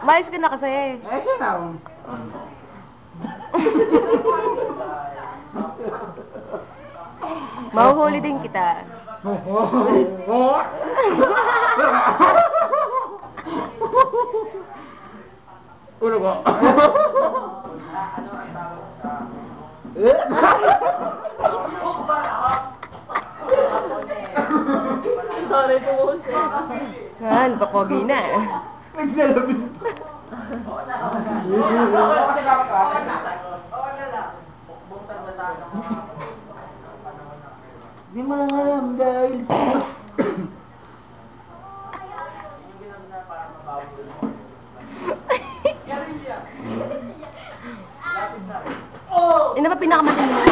Mayos ka na kasi. Siya na. Mahuhuli din kita. Ulo ko. Sorry po po siya. Yan, papogi na. Nagsalabit. Di mo lang alam dahil Ano ba pinakamatindi mo?